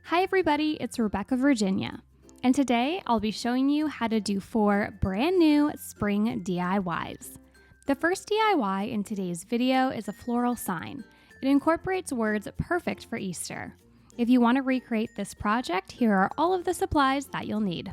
Hi everybody, it's Rebecca Virginia, and today I'll be showing you how to do 4 brand new spring DIYs. The first DIY in today's video is a floral sign. It incorporates words perfect for Easter. If you want to recreate this project, here are all of the supplies that you'll need.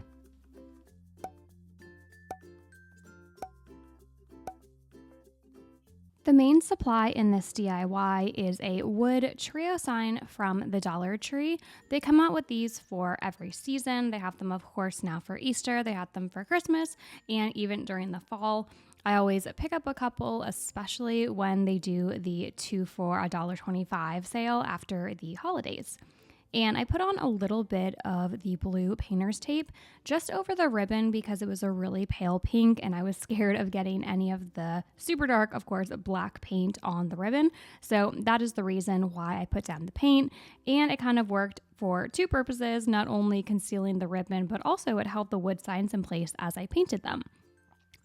The main supply in this DIY is a wood trio sign from the Dollar Tree. They come out with these for every season. They have them, of course, now for Easter. They had them for Christmas and even during the fall. I always pick up a couple, especially when they do the 2 for $1.25 sale after the holidays. And I put on a little bit of the blue painter's tape just over the ribbon because it was a really pale pink and I was scared of getting any of the super dark, of course, black paint on the ribbon. So that is the reason why I put down the paint, and it kind of worked for 2 purposes, not only concealing the ribbon, but also it held the wood signs in place as I painted them.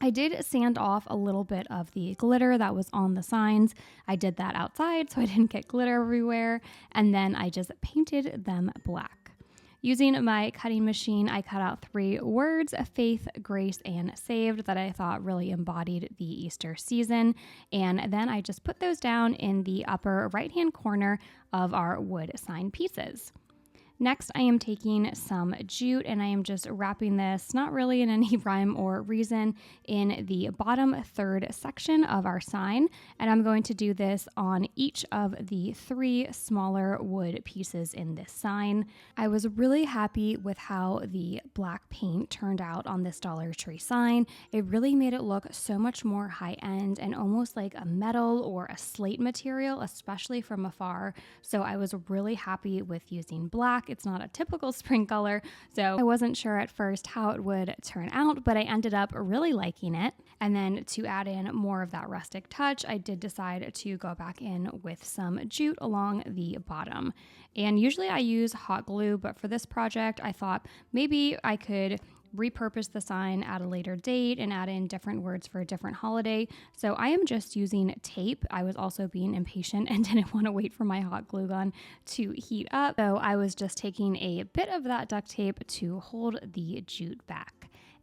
I did sand off a little bit of the glitter that was on the signs. I did that outside so I didn't get glitter everywhere, and then I just painted them black. Using my cutting machine, I cut out 3 words: faith, grace, and saved, that I thought really embodied the Easter season, and then I just put those down in the upper right-hand corner of our wood sign pieces. Next, I am taking some jute and I am just wrapping this, not really in any rhyme or reason, in the bottom 3rd section of our sign. And I'm going to do this on each of the 3 smaller wood pieces in this sign. I was really happy with how the black paint turned out on this Dollar Tree sign. It really made it look so much more high-end and almost like a metal or a slate material, especially from afar. So I was really happy with using black. It's not a typical spring color, so I wasn't sure at first how it would turn out, but I ended up really liking it. And then to add in more of that rustic touch, I did decide to go back in with some jute along the bottom. And usually I use hot glue, but for this project, I thought maybe I could repurpose the sign at a later date and add in different words for a different holiday. So I am just using tape. I was also being impatient and didn't want to wait for my hot glue gun to heat up. So I was just taking a bit of that duct tape to hold the jute back.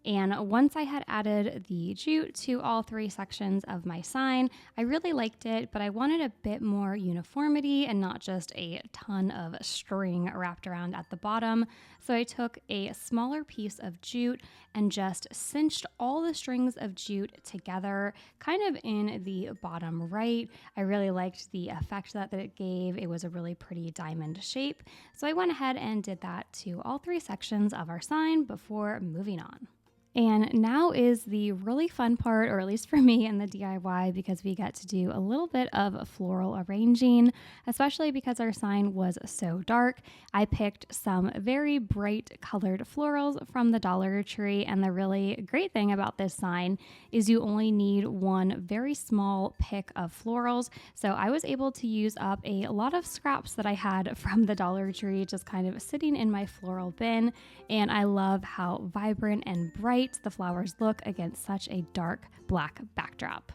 And once I had added the jute to all 3 sections of my sign, I really liked it, but I wanted a bit more uniformity and not just a ton of string wrapped around at the bottom. So I took a smaller piece of jute and just cinched all the strings of jute together, kind of in the bottom right. I really liked the effect that it gave. It was a really pretty diamond shape. So I went ahead and did that to all 3 sections of our sign before moving on. And now is the really fun part, or at least for me in the DIY, because we get to do a little bit of floral arranging, especially because our sign was so dark. I picked some very bright colored florals from the Dollar Tree, and the really great thing about this sign is you only need one very small pick of florals. So I was able to use up a lot of scraps that I had from the Dollar Tree just kind of sitting in my floral bin, and I love how vibrant and bright the flowers look against such a dark black backdrop.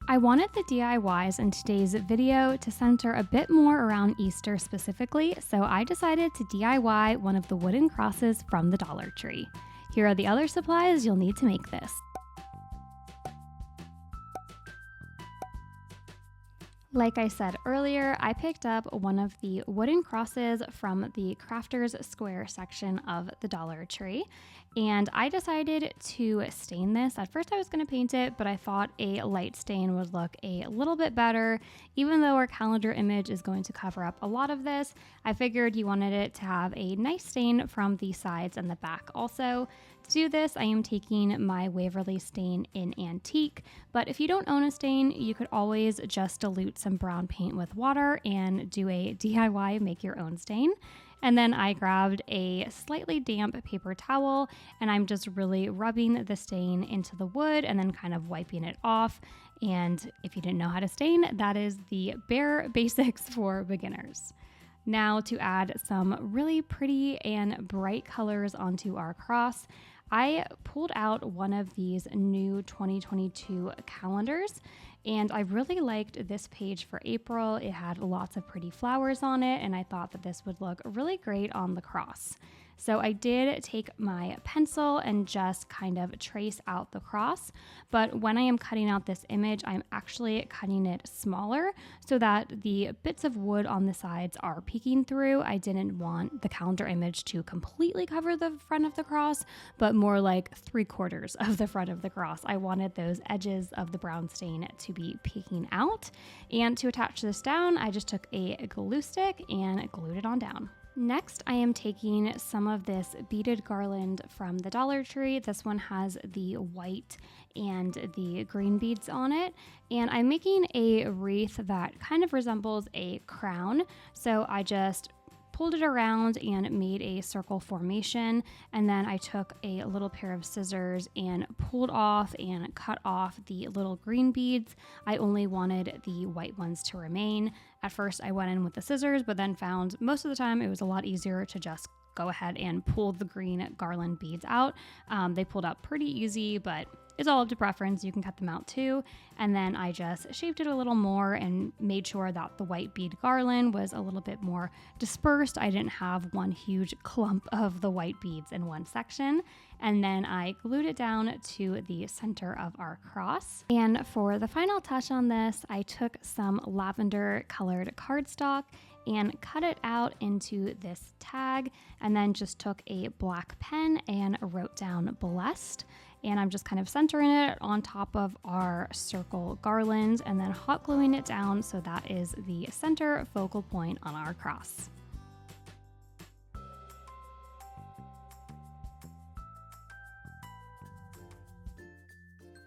I wanted the DIYs in today's video to center a bit more around Easter specifically, so I decided to DIY one of the wooden crosses from the Dollar Tree. Here are the other supplies you'll need to make this. Like I said earlier, I picked up one of the wooden crosses from the Crafters Square section of the Dollar Tree, and I decided to stain this. At first I was going to paint it, but I thought a light stain would look a little bit better. Even though our calendar image is going to cover up a lot of this, I figured you wanted it to have a nice stain from the sides and the back also. To do this, I am taking my Waverly stain in Antique, but if you don't own a stain, you could always just dilute some brown paint with water and do a DIY make your own stain. And then I grabbed a slightly damp paper towel and I'm just really rubbing the stain into the wood and then kind of wiping it off. And if you didn't know how to stain, that is the bare basics for beginners. Now to add some really pretty and bright colors onto our cross, I pulled out one of these new 2022 calendars, And I really liked this page for April. It had lots of pretty flowers on it, and I thought that this would look really great on the cross. So I did take my pencil and just kind of trace out the cross, but when I am cutting out this image, I'm actually cutting it smaller so that the bits of wood on the sides are peeking through. I didn't want the calendar image to completely cover the front of the cross, but more like 3/4 of the front of the cross. I wanted those edges of the brown stain to be peeking out. And to attach this down, I just took a glue stick and glued it on down. Next, I am taking some of this beaded garland from the Dollar Tree. This one has the white and the green beads on it. And I'm making a wreath that kind of resembles a crown. So I just pulled it around and made a circle formation, and then I took a little pair of scissors and pulled off and cut off the little green beads. I only wanted the white ones to remain. At first I went in with the scissors, but then found most of the time it was a lot easier to just go ahead and pull the green garland beads out. They pulled out pretty easy, but it's all up to preference. You can cut them out too. And then I just shaped it a little more and made sure that the white bead garland was a little bit more dispersed. I didn't have one huge clump of the white beads in one section. And then I glued it down to the center of our cross. And for the final touch on this, I took some lavender colored cardstock and cut it out into this tag, and then just took a black pen and wrote down blessed. And I'm just kind of centering it on top of our circle garland and then hot gluing it down so that is the center focal point on our cross.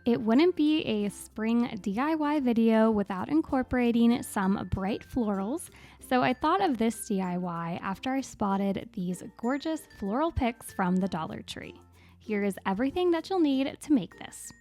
It wouldn't be a spring DIY video without incorporating some bright florals, so I thought of this DIY after I spotted these gorgeous floral picks from the Dollar Tree. Here is everything that you'll need to make this.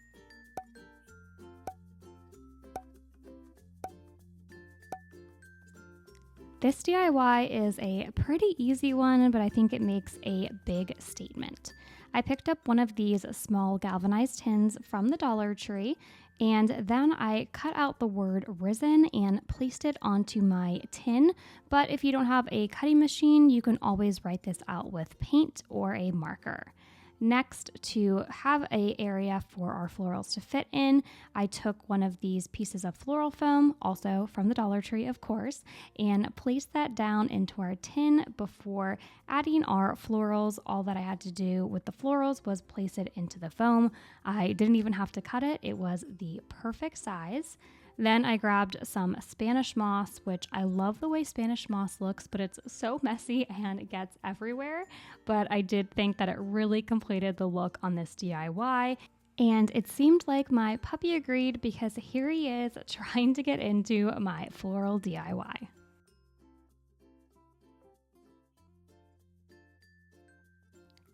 This DIY is a pretty easy one, but I think it makes a big statement. I picked up one of these small galvanized tins from the Dollar Tree, and then I cut out the word risen and placed it onto my tin. But if you don't have a cutting machine, you can always write this out with paint or a marker. Next, to have an area for our florals to fit in, I took one of these pieces of floral foam, also from the Dollar Tree, of course, and placed that down into our tin before adding our florals. All that I had to do with the florals was place it into the foam. I didn't even have to cut it. It was the perfect size. Then I grabbed some Spanish moss, which I love the way Spanish moss looks, but it's so messy and it gets everywhere. But I did think that it really completed the look on this DIY. And it seemed like my puppy agreed because here he is trying to get into my floral DIY.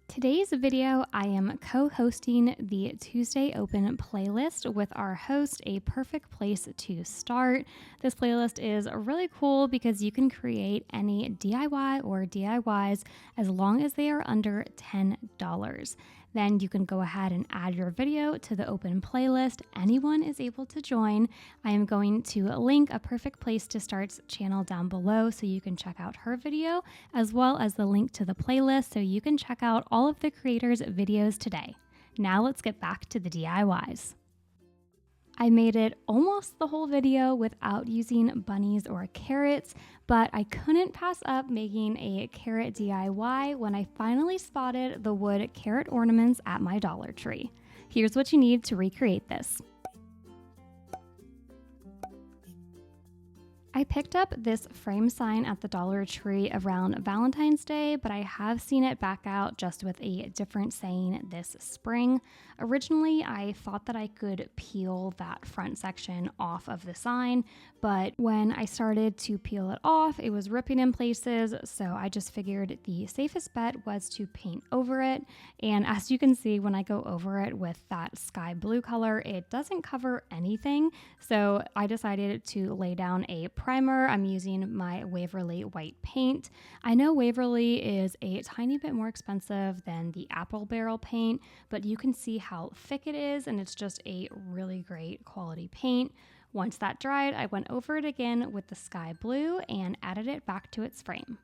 Today's video, I am co-hosting the Tuesday Open playlist with our host, A Perfect Place to Start. This playlist is really cool because you can create any DIY or DIYs as long as they are under $10. Then you can go ahead and add your video to the open playlist. Anyone is able to join. I am going to link A Perfect Place to Start's channel down below so you can check out her video, as well as the link to the playlist so you can check out all of the creators' videos today. Now let's get back to the DIYs. I made it almost the whole video without using bunnies or carrots, but I couldn't pass up making a carrot DIY when I finally spotted the wood carrot ornaments at my Dollar Tree. Here's what you need to recreate this. I picked up this frame sign at the Dollar Tree around Valentine's Day, but I have seen it back out just with a different saying this spring. Originally, I thought that I could peel that front section off of the sign, but when I started to peel it off, it was ripping in places, so I just figured the safest bet was to paint over it. And as you can see, when I go over it with that sky blue color, it doesn't cover anything, so I decided to lay down a primer. I'm using my Waverly white paint. I know Waverly is a tiny bit more expensive than the Apple Barrel paint, but you can see how thick it is, and it's just a really great quality paint. Once that dried, I went over it again with the sky blue and added it back to its frame.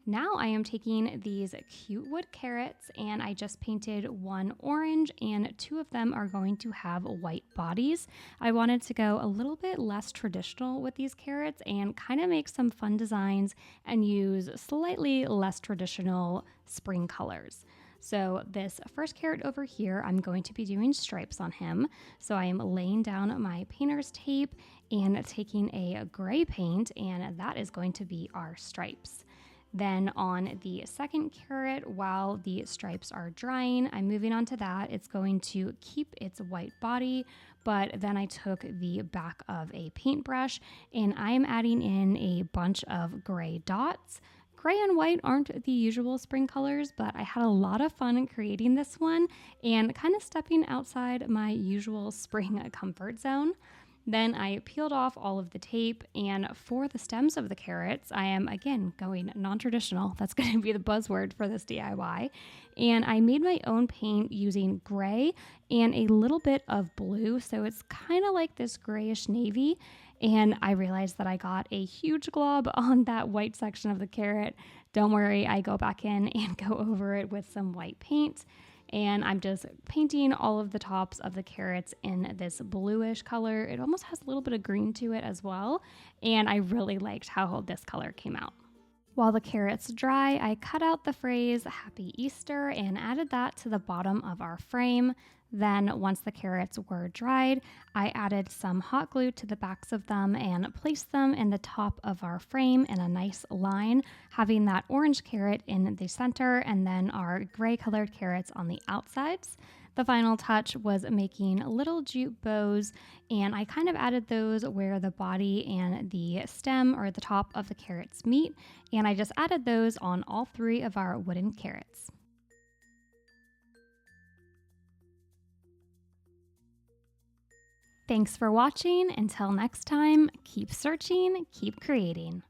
Now I am taking these cute wood carrots and I just painted one orange and two of them are going to have white bodies. I wanted to go a little bit less traditional with these carrots and kind of make some fun designs and use slightly less traditional spring colors. So this first carrot over here, I'm going to be doing stripes on him. So I am laying down my painter's tape and taking a gray paint, and that is going to be our stripes. Then on the second carrot, while the stripes are drying, I'm moving on to that. It's going to keep its white body, but then I took the back of a paintbrush and I am adding in a bunch of gray dots. Gray and white aren't the usual spring colors, but I had a lot of fun creating this one and kind of stepping outside my usual spring comfort zone. Then I peeled off all of the tape, and for the stems of the carrots, I am again going non-traditional. That's going to be the buzzword for this DIY. And I made my own paint using gray and a little bit of blue, so it's kind of like this grayish navy. And I realized that I got a huge glob on that white section of the carrot. Don't worry, I go back in and go over it with some white paint. And I'm just painting all of the tops of the carrots in this bluish color. It almost has a little bit of green to it as well. And I really liked how this color came out. While the carrots dry, I cut out the phrase Happy Easter and added that to the bottom of our frame. Then once the carrots were dried, I added some hot glue to the backs of them and placed them in the top of our frame in a nice line, having that orange carrot in the center and then our gray colored carrots on the outsides. The final touch was making little jute bows, and I kind of added those where the body and the stem or the top of the carrots meet, and I just added those on all three of our wooden carrots. Thanks for watching. Until next time, keep searching, keep creating.